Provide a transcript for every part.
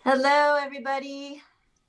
Hello, everybody.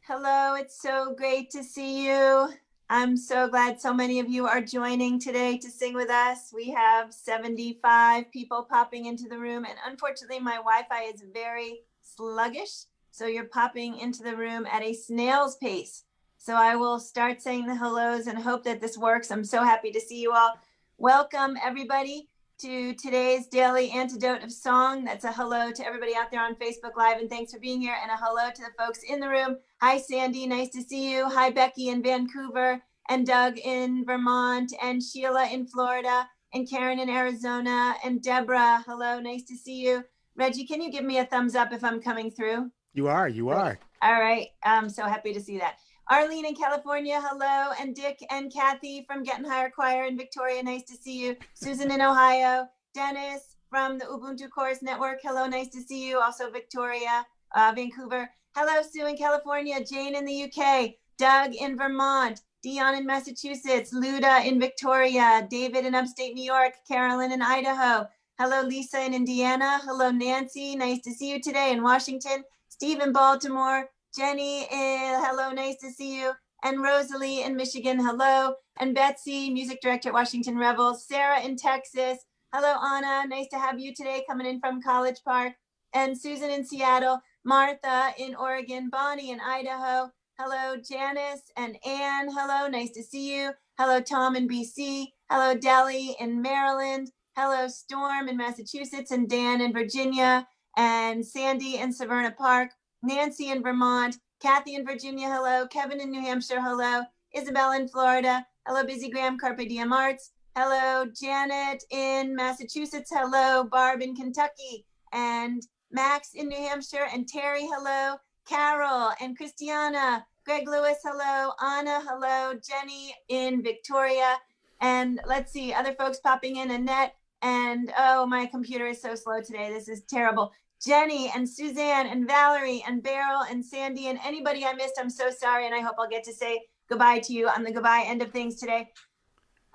Hello, it's so great to see you. I'm so glad so many of you are joining today to sing with us. We have 75 people popping into the room, and unfortunately, my Wi Fi is very sluggish. So you're popping into the room at a snail's pace. So I will start saying the hellos and hope that this works. I'm so happy to see you all. Welcome, everybody, to today's Daily Antidote of Song. That's a hello to everybody out there on Facebook Live, and thanks for being here, and a hello to the folks in the room. Hi, Sandy, nice to see you. Hi, Becky in Vancouver, and Doug in Vermont, and Sheila in Florida, and Karen in Arizona, and Deborah, hello, nice to see you. Reggie, can you give me a thumbs up if I'm coming through? You Great. are. All right, I'm so happy to see that. Arlene in California, hello. And Dick and Kathy from Getting Higher Choir in Victoria, nice to see you. Susan in Ohio. Dennis from the Ubuntu Chorus Network, hello, nice to see you. Also Victoria, Vancouver. Hello, Sue in California. Jane in the UK. Doug in Vermont. Dion in Massachusetts. Luda in Victoria. David in upstate New York. Carolyn in Idaho. Hello, Lisa in Indiana. Hello, Nancy. Nice to see you today in Washington. Steve in Baltimore. Jenny, hello, nice to see you. And Rosalie in Michigan, hello. And Betsy, music director at Washington Rebels. Sarah in Texas, hello, Anna, nice to have you today coming in from College Park. And Susan in Seattle. Martha in Oregon. Bonnie in Idaho. Hello, Janice and Anne, hello, nice to see you. Hello, Tom in BC. Hello, Deli in Maryland. Hello, Storm in Massachusetts, and Dan in Virginia, and Sandy in Severna Park. Nancy in Vermont, Kathy in Virginia, hello. Kevin in New Hampshire, hello. Isabel in Florida, hello. Busy Graham, Carpe Diem Arts, hello. Janet in Massachusetts, hello. Barb in Kentucky, and Max in New Hampshire, and Terry, hello. Carol and Christiana, Greg Lewis, hello. Anna, hello. Jenny in Victoria, and let's see, other folks popping in, Annette, and oh, my computer is so slow today. This is terrible. Jenny and Suzanne and Valerie and Beryl and Sandy and anybody I missed, I'm so sorry, and I hope I'll get to say goodbye to you on the goodbye end of things today.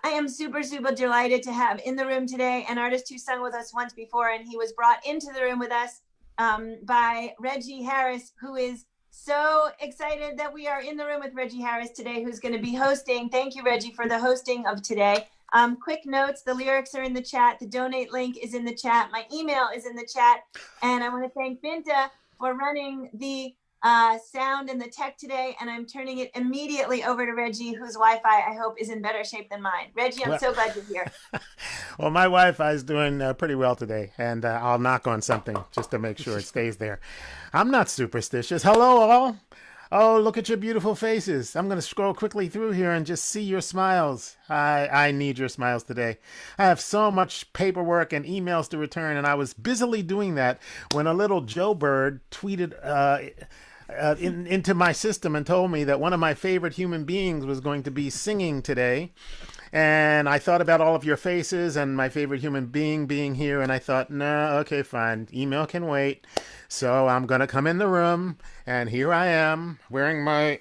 I am super, super delighted to have in the room today an artist who sung with us once before, and he was brought into the room with us by Reggie Harris, who is so excited that we are in the room with Reggie Harris today, who's going to be hosting. Thank you, Reggie, for the hosting of today. Quick notes, the lyrics are in the chat. The donate link is in the chat. My email is in the chat. And I want to thank Binta for running the sound and the tech today. And I'm turning it immediately over to Reggie, whose Wi-Fi I hope is in better shape than mine. Reggie, I'm so glad you're here. Well, my Wi-Fi is doing pretty well today, and I'll knock on something just to make sure it stays there. I'm not superstitious. Hello, all. Oh, look at your beautiful faces. I'm going to scroll quickly through here and just see your smiles. I need your smiles today. I have so much paperwork and emails to return, and I was busily doing that when a little Joe Bird tweeted into my system and told me that one of my favorite human beings was going to be singing today. And I thought about all of your faces and my favorite human being here, and I thought, no, okay, fine. Email can wait. So I'm going to come in the room, and here I am wearing my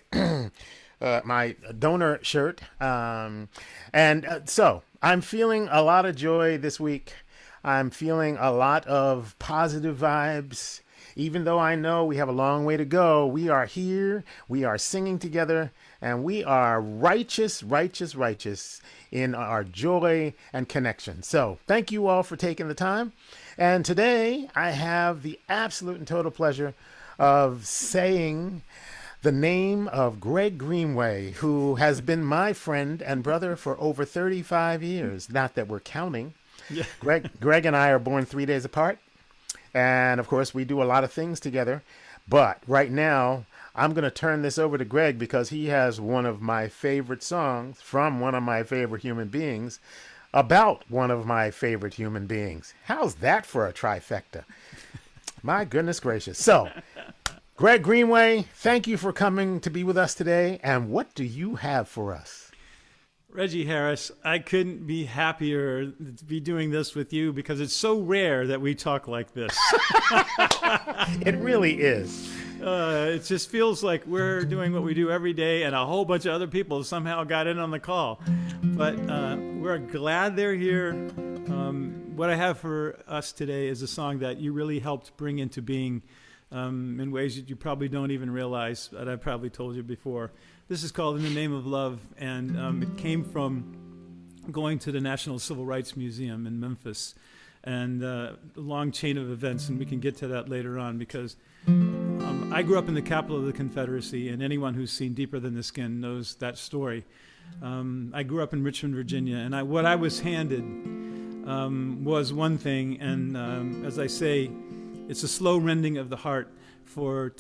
my donor shirt. So I'm feeling a lot of joy this week. I'm feeling a lot of positive vibes. Even though I know we have a long way to go, we are here, we are singing together, and we are righteous, righteous, righteous in our joy and connection. So thank you all for taking the time. And today I have the absolute and total pleasure of saying the name of Greg Greenway, who has been my friend and brother for over 35 years. Not that we're counting. Yeah. Greg and I are born 3 days apart. And of course, we do a lot of things together. But right now, I'm going to turn this over to Greg because he has one of my favorite songs from one of my favorite human beings about one of my favorite human beings. How's that for a trifecta? My goodness gracious. So, Greg Greenway, thank you for coming to be with us today. And what do you have for us? Reggie Harris, I couldn't be happier to be doing this with you because it's so rare that we talk like this. It really is. It just feels like we're doing what we do every day, and a whole bunch of other people somehow got in on the call. But we're glad they're here. What I have for us today is a song that you really helped bring into being in ways that you probably don't even realize, that I probably told you before. This is called In the Name of Love, and it came from going to the National Civil Rights Museum in Memphis, and a long chain of events, and we can get to that later on, because I grew up in the capital of the Confederacy, and anyone who's seen Deeper Than the Skin knows that story. I grew up in Richmond, Virginia, and what I was handed was one thing, and as I say, it's a slow rending of the heart for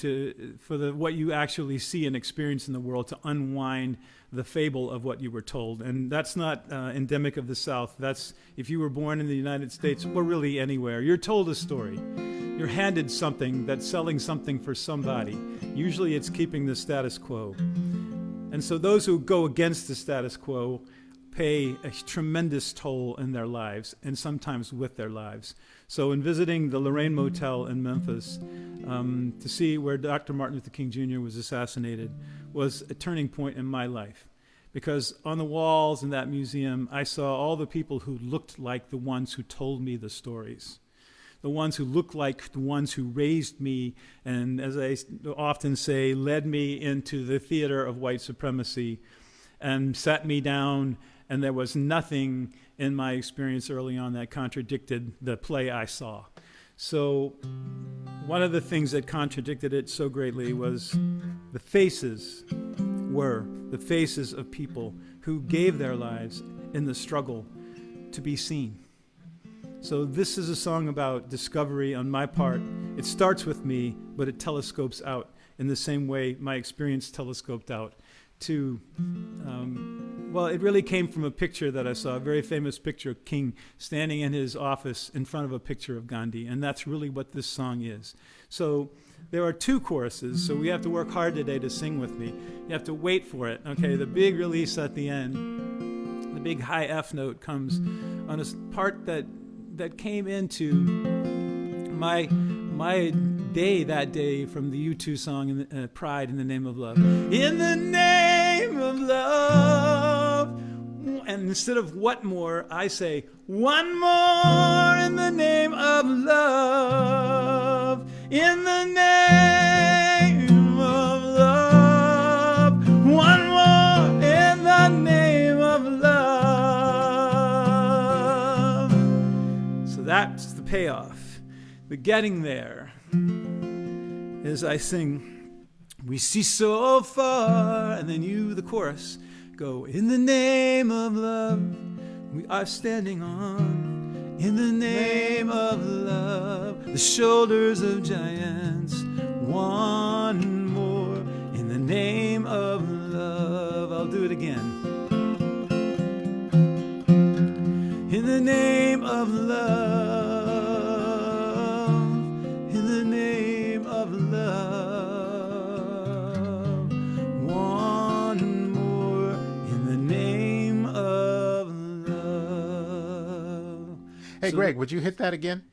what you actually see and experience in the world, to unwind the fable of what you were told. And that's not endemic of the South. That's if you were born in the United States, or really anywhere, you're told a story. You're handed something that's selling something for somebody. Usually it's keeping the status quo. And so those who go against the status quo pay a tremendous toll in their lives, and sometimes with their lives. So in visiting the Lorraine Motel in Memphis, to see where Dr. Martin Luther King Jr. was assassinated was a turning point in my life. Because on the walls in that museum, I saw all the people who looked like the ones who told me the stories. The ones who looked like the ones who raised me, and as I often say, led me into the theater of white supremacy and sat me down, and there was nothing in my experience early on that contradicted the play I saw. So one of the things that contradicted it so greatly was the faces of people who gave their lives in the struggle to be seen. So this is a song about discovery on my part. It starts with me, but it telescopes out in the same way my experience telescoped out to, it really came from a picture that I saw, a very famous picture of King standing in his office in front of a picture of Gandhi, and that's really what this song is. So there are two choruses, so we have to work hard today to sing with me. You have to wait for it, okay? The big release at the end, the big high F note comes on a part that came into my day that day from the U2 song Pride in the Name of Love. In the name of love. And instead of what more, I say one more in the name of love. In the name of love. One more in the name of love. So that's the payoff. The getting there is I sing, we see so far, and then you, the chorus, go, in the name of love, we are standing on, in the name of love, the shoulders of giants, one more, in the name of love. I'll do it again. In the name of love. One more in the name of love. Hey, Greg, would you hit that again?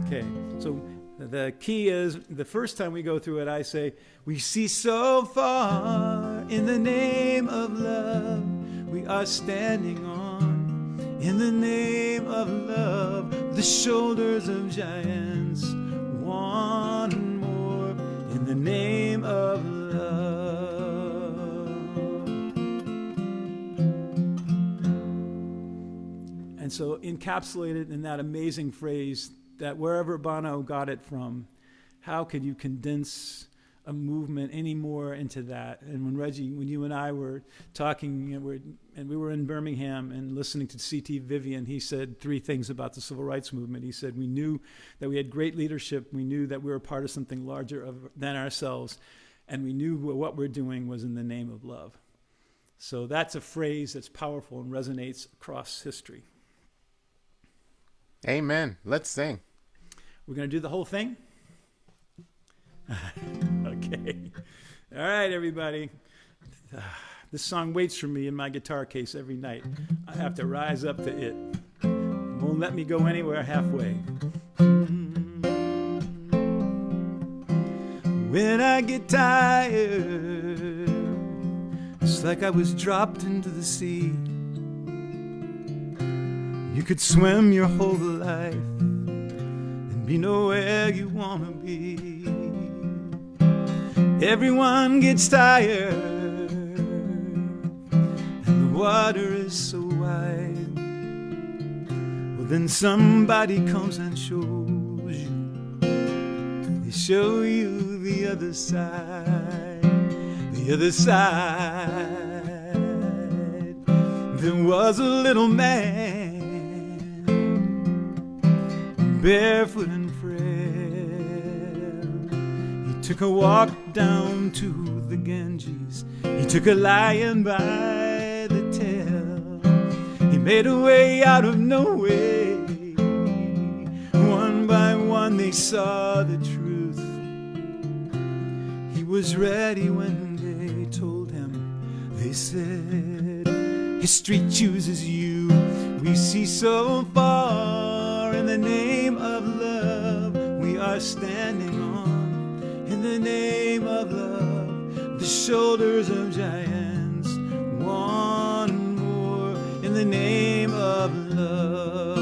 Okay, so the key is, the first time we go through it, I say, we see so far in the name of love, we are standing on, in the name of love, the shoulders of giants, one more in the name of love. And so encapsulated in that amazing phrase that wherever Bono got it from, how could you condense a movement any more into that? And when Reggie, when you and I were talking, and we were in Birmingham and listening to C.T. Vivian, he said three things about the civil rights movement. He said, we knew that we had great leadership. We knew that we were part of something larger than ourselves. And we knew what we're doing was in the name of love. So that's a phrase that's powerful and resonates across history. Amen. Let's sing. We're going to do the whole thing? Okay. All right, everybody. This song waits for me in my guitar case every night. I have to rise up to it. It won't let me go anywhere halfway. When I get tired, it's like I was dropped into the sea. You could swim your whole life and be nowhere you want to be. Everyone gets tired, and the water is so wide. Well, then somebody comes and shows you. They show you the other side, the other side. There was a little man, barefoot and frail. He took a walk down to the Ganges. He took a lion by the tail. He made a way out of no way. One by one they saw the truth. He was ready when they told him. They said, history chooses you. We see so far. In the name of love we are standing on. In the name of love, the shoulders of giants. One more in the name of love.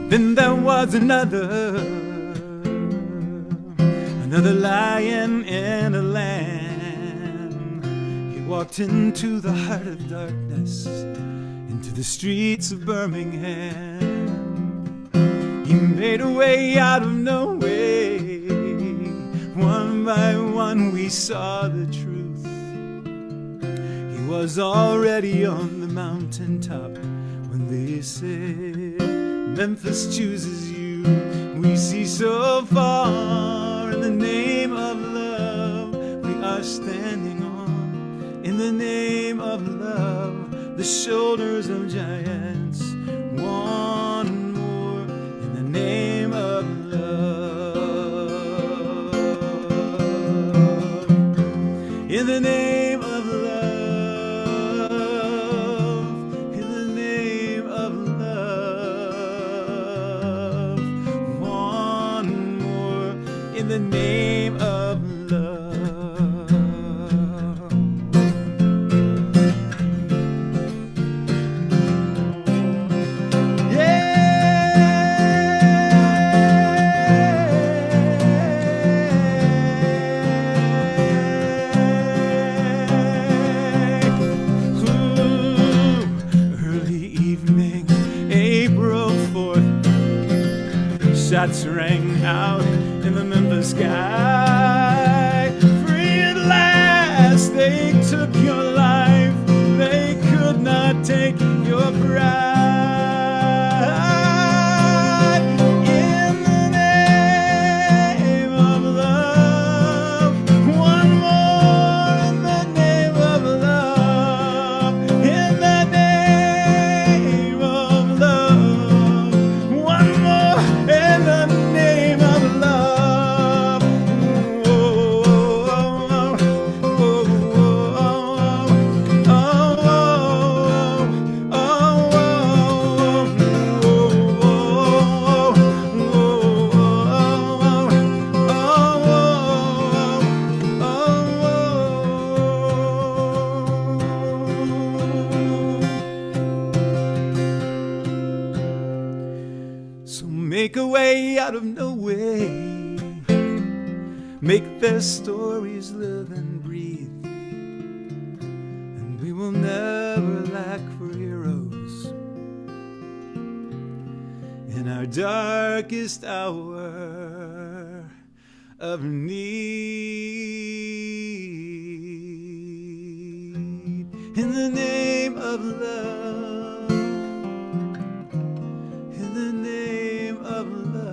And then there was another lion in a lamb. He walked into the heart of darkness, into the streets of Birmingham. He made a way out of no way. One by one we saw the truth. He was already on the mountaintop when they said, Memphis chooses you. We see so far. In the name of love we are standing on. In the name of love, the shoulders of giants. One more in the name of love. In the name of love. In the name of love. One more in the name of love. Shots rang out in the Memphis sky. Free at last, they took your life. They could not take your pride. In the name of love, one more in the name of love. In the name of love, one more in the name of love. So make a way out of no way. Make their stories live and breathe. And we will never lack for heroes in our darkest hour of need. In the name of love. In the name of love.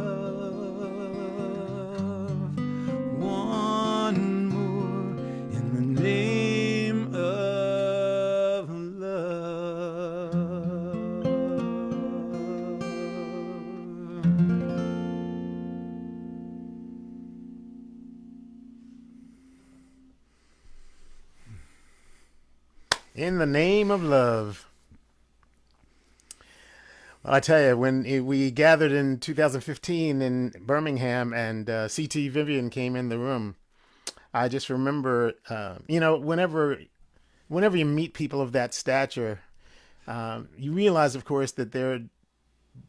One more in the name of love. In the name of love. Well, I tell you, when we gathered in 2015 in Birmingham and C.T. Vivian came in the room, I just remember, whenever you meet people of that stature, you realize, of course, that they're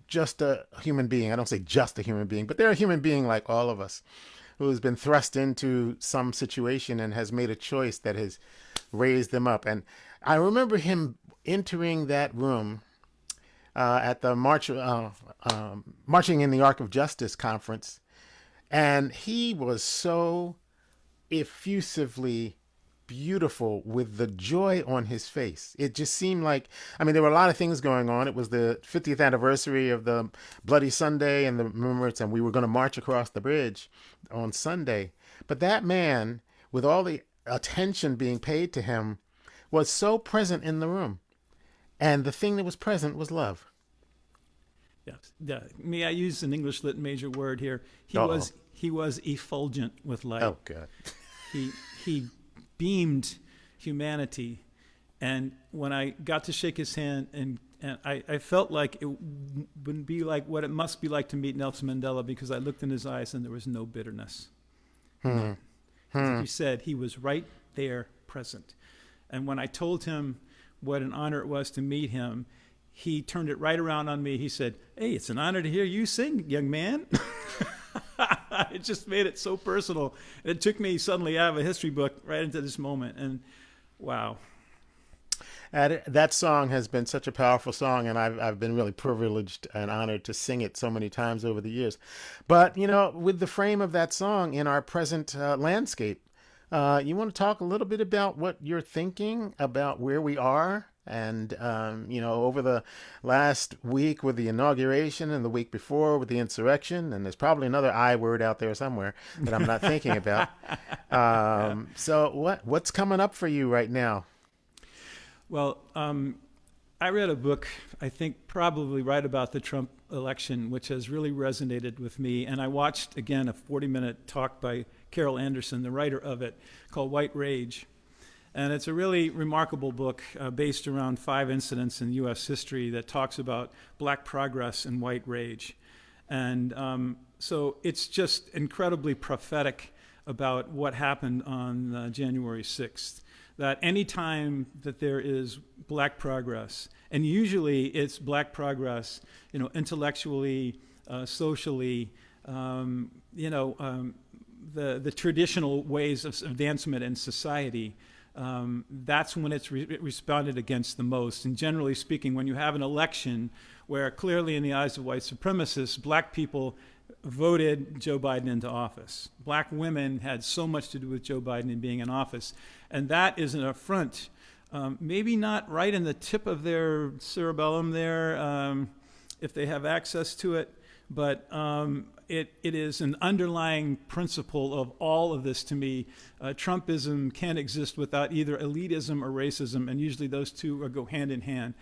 just a human being. I don't say just a human being, but they're a human being like all of us, who has been thrust into some situation and has made a choice that has raised them up. And I remember him entering that room at the Marching in the Arc of Justice conference, and he was so effusively beautiful with the joy on his face. It just seemed like, I mean, there were a lot of things going on. It was the 50th anniversary of the Bloody Sunday and the remembrance, and we were going to march across the bridge on Sunday. But that man, with all the attention being paid to him, was so present in the room. And the thing that was present was love. Yes. Yeah. May I use an English lit major word here? He was effulgent with light. Oh, God. He beamed humanity, and when I got to shake his hand, and I felt like it wouldn't be like what it must be like to meet Nelson Mandela, because I looked in his eyes and there was no bitterness. Like you said, he was right there present. And when I told him what an honor it was to meet him, he turned it right around on me. He said, "Hey, it's an honor to hear you sing, young man." It just made it so personal. It took me suddenly out of a history book right into this moment. And wow. That song has been such a powerful song, and I've been really privileged and honored to sing it so many times over the years. But, you know, with the frame of that song in our present landscape, you want to talk a little bit about what you're thinking about where we are? And, you know, over the last week with the inauguration and the week before with the insurrection, and there's probably another I word out there somewhere that I'm not thinking about. So what's coming up for you right now? Well, I read a book, I think probably right about the Trump election, which has really resonated with me. And I watched, again, a 40-minute talk by Carol Anderson, the writer of it, called White Rage. And it's a really remarkable book based around 5 incidents in U.S. history that talks about black progress and white rage. And so it's just incredibly prophetic about what happened on January 6th. That any time that there is black progress, and usually it's black progress, you know, intellectually, socially, you know, the traditional ways of advancement in society, that's when it's responded against the most. And generally speaking, when you have an election where clearly in the eyes of white supremacists, black people voted Joe Biden into office. Black women had so much to do with Joe Biden in being in office. And that is an affront, maybe not right in the tip of their cerebellum there, if they have access to it, but it is an underlying principle of all of this to me. Trumpism can't exist without either elitism or racism, and usually those two go hand in hand.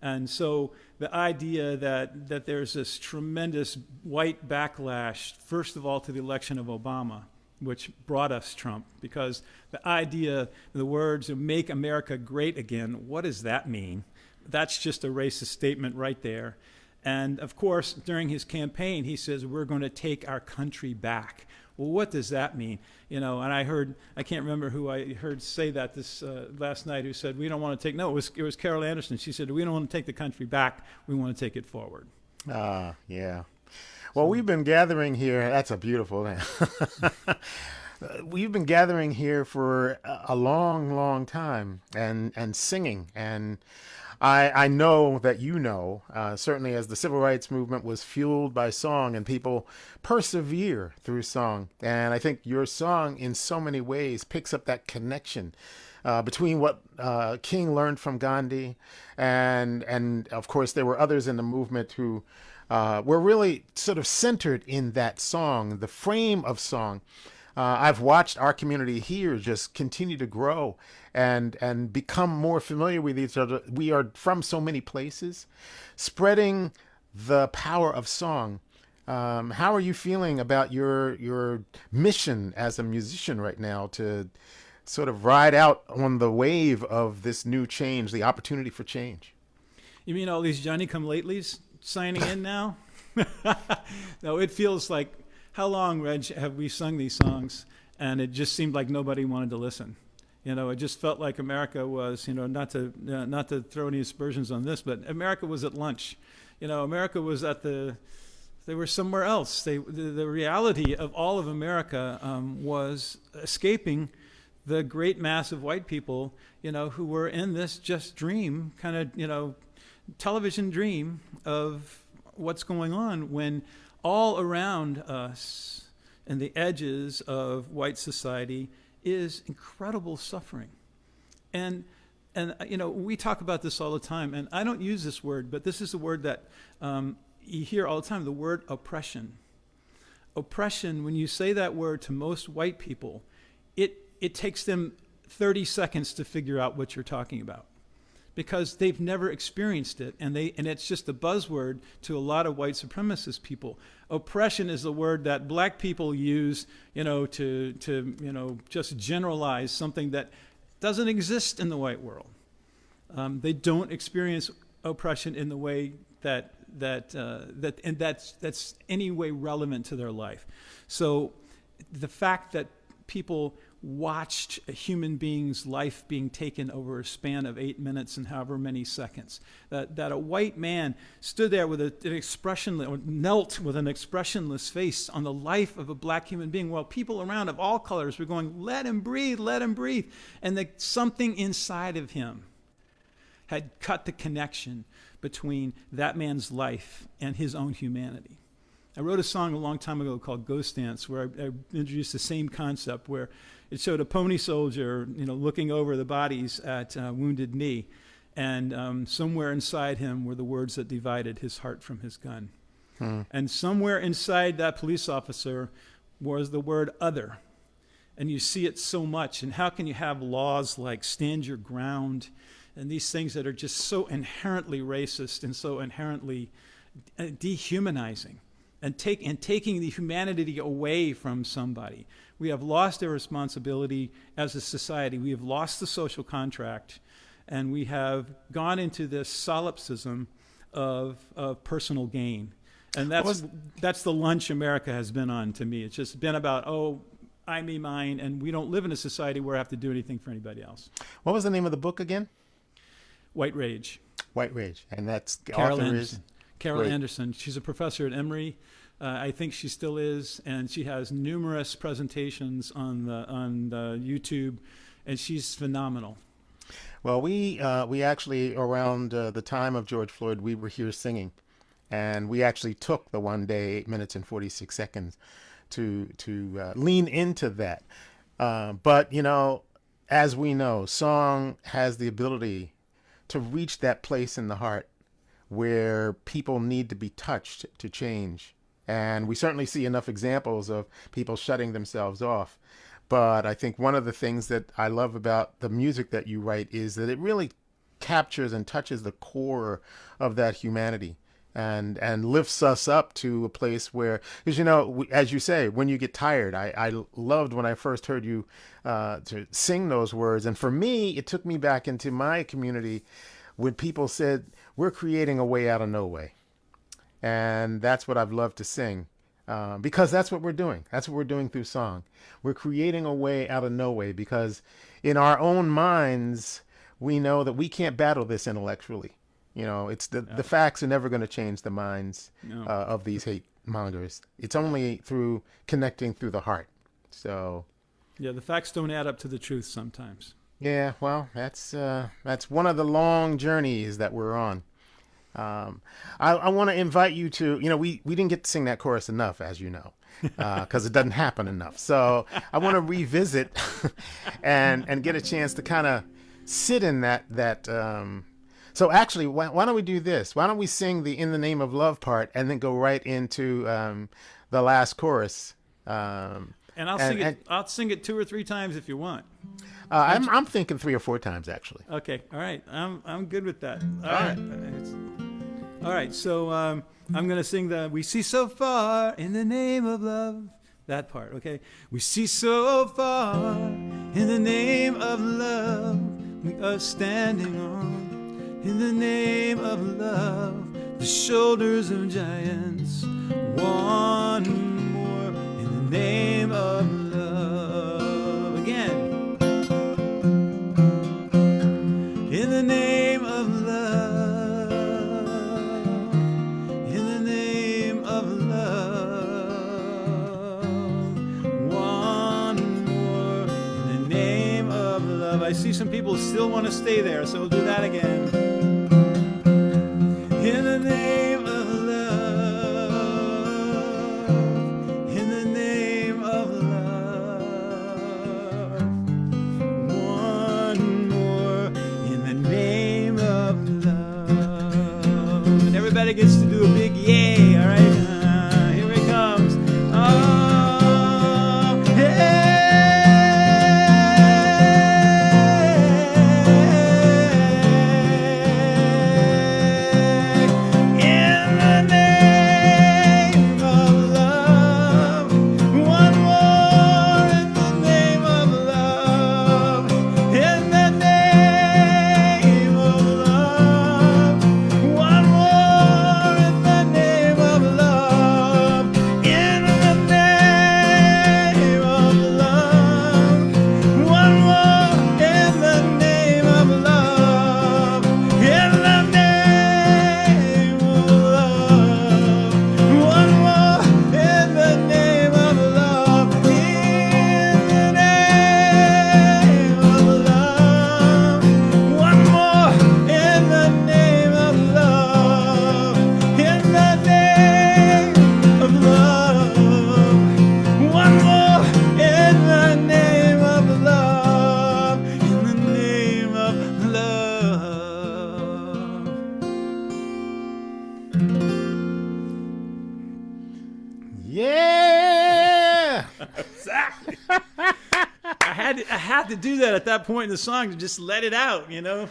And so the idea that there's this tremendous white backlash, first of all, to the election of Obama, which brought us Trump, because the idea, the words, "make America great again," what does that mean? That's just a racist statement right there. And of course, during his campaign, he says, "we're going to take our country back." Well, what does that mean? You know, and I can't remember who I heard say that this last night, who said, "We don't want to take," no, it was Carol Anderson. She said, "We don't want to take the country back. We want to take it forward." Yeah. Well, we've been gathering here. That's a beautiful name. We've been gathering here for a long, long time and singing. And I know that you know, certainly as the civil rights movement was fueled by song and people persevere through song. And I think your song in so many ways picks up that connection between what King learned from Gandhi. And of course, there were others in the movement who were really sort of centered in that song, the frame of song. I've watched our community here just continue to grow and become more familiar with each other. We are from so many places, spreading the power of song. How are you feeling about your mission as a musician right now to sort of ride out on the wave of this new change, the opportunity for change? You mean all these Johnny-come-latelys signing in now? No, it feels like, how long, Reg, have we sung these songs? And it just seemed like nobody wanted to listen. You know, it just felt like America was, you know, not to throw any aspersions on this, but America was at lunch, America was they were somewhere else. The reality of all of America was escaping the great mass of white people, who were in this just dream, kind of, television dream of what's going on, when all around us and the edges of white society is incredible suffering. And we talk about this all the time, and I don't use this word, but this is a word that you hear all the time, the word oppression. Oppression, when you say that word to most white people, it takes them 30 seconds to figure out what you're talking about, because they've never experienced it, and it's just a buzzword to a lot of white supremacist people. Oppression is the word that black people use, to just generalize something that doesn't exist in the white world. They don't experience oppression in the way that's any way relevant to their life. So the fact that people watched a human being's life being taken over a span of 8 minutes and however many seconds, that a white man stood there with an expressionless, or knelt with an expressionless face on the life of a black human being, while people around of all colors were going, let him breathe, and that something inside of him had cut the connection between that man's life and his own humanity. I wrote a song a long time ago called Ghost Dance, where I introduced the same concept, where it showed a pony soldier, looking over the bodies at Wounded Knee, and somewhere inside him were the words that divided his heart from his gun. And somewhere inside that police officer was the word other. And you see it so much. And how can you have laws like stand your ground and these things that are just so inherently racist and so inherently dehumanizing? And taking the humanity away from somebody. We have lost our responsibility as a society. We have lost the social contract, and we have gone into this solipsism of personal gain. And that's the lunch America has been on to me. It's just been about, I, me, mine, and we don't live in a society where I have to do anything for anybody else. What was the name of the book again? White Rage. White Rage, and that's Carol author Anderson. Carol Great. Anderson. She's a professor at Emory. I think she still is, and she has numerous presentations on YouTube, and she's phenomenal. Well, we actually, around the time of George Floyd, we were here singing, and we actually took the one day 8 minutes and 46 seconds to lean into that. But as we know, song has the ability to reach that place in the heart where people need to be touched to change. And we certainly see enough examples of people shutting themselves off. But I think one of the things that I love about the music that you write is that it really captures and touches the core of that humanity and lifts us up to a place where, because, as you say, when you get tired, I loved when I first heard you to sing those words. And for me, it took me back into my community when people said, we're creating a way out of no way. And that's what I've loved to sing, because that's what we're doing. That's what we're doing through song. We're creating a way out of no way, because in our own minds, we know that we can't battle this intellectually. It's the facts are never going to change the minds of these hate mongers. It's only through connecting through the heart. So, yeah, the facts don't add up to the truth sometimes. Yeah, well, that's one of the long journeys that we're on. I want to invite you to, we didn't get to sing that chorus enough, as you know, because it doesn't happen enough. So I want to revisit and get a chance to kind of sit in that. So actually, why don't we do this? Why don't we sing the "In the Name of Love" part and then go right into the last chorus? And I'll sing it 2 or 3 times if you want. I'm thinking 3 or 4 times actually. Okay, all right. I'm good with that. All right. So I'm gonna sing the "We See So Far in the Name of Love." That part, okay? We see so far in the name of love. We are standing on in the name of love. The shoulders of giants. One more in the name of love. Again. In the name of love, see some people still want to stay there, so we'll do that again. In the name of love, in the name of love, one more, in the name of love. And everybody gets to do a big yay, all right? Here it comes. Oh, hey. Yeah. Exactly. I had to do that at that point in the song to just let it out, you know.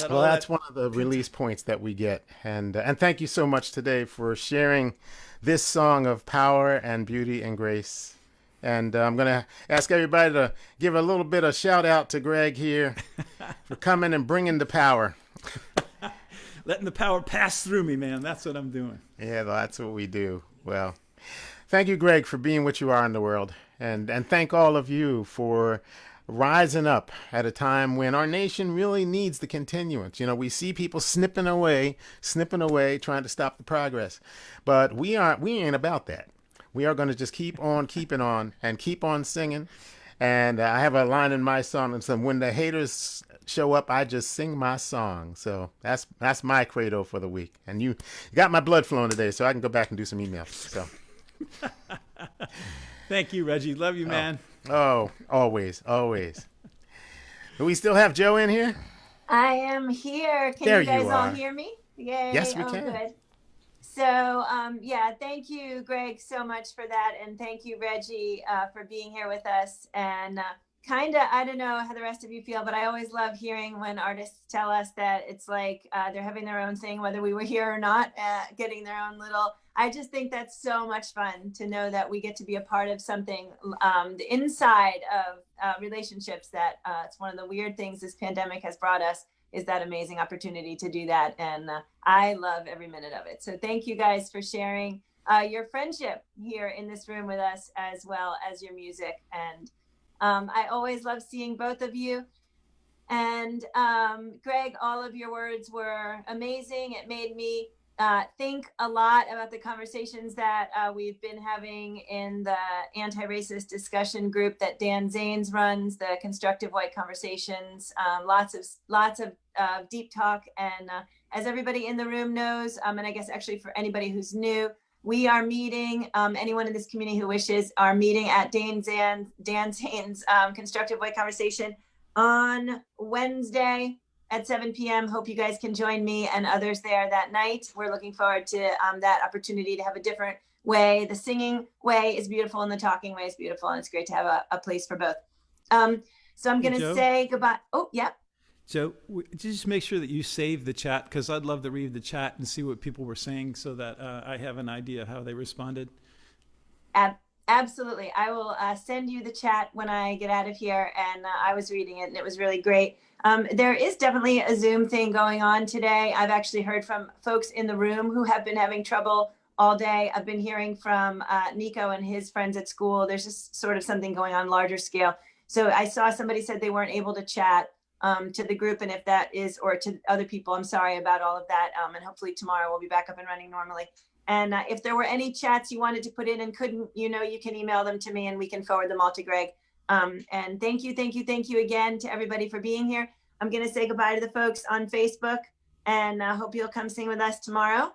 Well, that's one of the release points that we get, and thank you so much today for sharing this song of power and beauty and grace. And I'm gonna ask everybody to give a little bit of shout out to Greg here for coming and bringing the power. Letting the power pass through me, man. That's what I'm doing. Yeah, that's what we do. Well, thank you, Greg, for being what you are in the world. And thank all of you for rising up at a time when our nation really needs the continuance. You know, we see people snipping away, trying to stop the progress. But we ain't about that. We are going to just keep on keeping on and keep on singing. And I have a line in my song that says, when the haters show up, I just sing my song. So that's my credo for the week. And you got my blood flowing today, so I can go back and do some emails. So thank you, Reggie. Love you, man. Oh, always. Do we still have Joe in here? I am here. Can There you guys you all are. hear me? Yay. Yes, we Oh, can. good. So, yeah, thank you, Greg, so much for that. And thank you, Reggie, for being here with us. And I don't know how the rest of you feel, but I always love hearing when artists tell us that it's like they're having their own thing, whether we were here or not, getting their own little. I just think that's so much fun to know that we get to be a part of something, the inside of relationships that it's one of the weird things this pandemic has brought us, is that amazing opportunity to do that. And I love every minute of it. So thank you guys for sharing your friendship here in this room with us, as well as your music. And I always love seeing both of you. And Greg, all of your words were amazing. It made me think a lot about the conversations that we've been having in the anti-racist discussion group that Dan Zanes runs, the Constructive White Conversations. Lots of deep talk. And as everybody in the room knows, and I guess actually for anybody who's new, we are meeting, anyone in this community who wishes, are meeting at Dan Zanes' Constructive White Conversation on Wednesday at 7 p.m. Hope you guys can join me and others there that night. We're looking forward to that opportunity to have a different way. The singing way is beautiful and the talking way is beautiful, and it's great to have a place for both. So I'm going to say goodbye. Oh, yeah. So just make sure that you save the chat, because I'd love to read the chat and see what people were saying so that I have an idea of how they responded. Absolutely. I will send you the chat when I get out of here. And I was reading it and it was really great. There is definitely a Zoom thing going on today. I've actually heard from folks in the room who have been having trouble all day. I've been hearing from Nico and his friends at school. There's just sort of something going on larger scale. So I saw somebody said they weren't able to chat to the group. And if that is, or to other people, I'm sorry about all of that. And hopefully tomorrow we'll be back up and running normally. And if there were any chats you wanted to put in and couldn't, you can email them to me and we can forward them all to Greg. And thank you again to everybody for being here. I'm going to say goodbye to the folks on Facebook, and I hope you'll come sing with us tomorrow.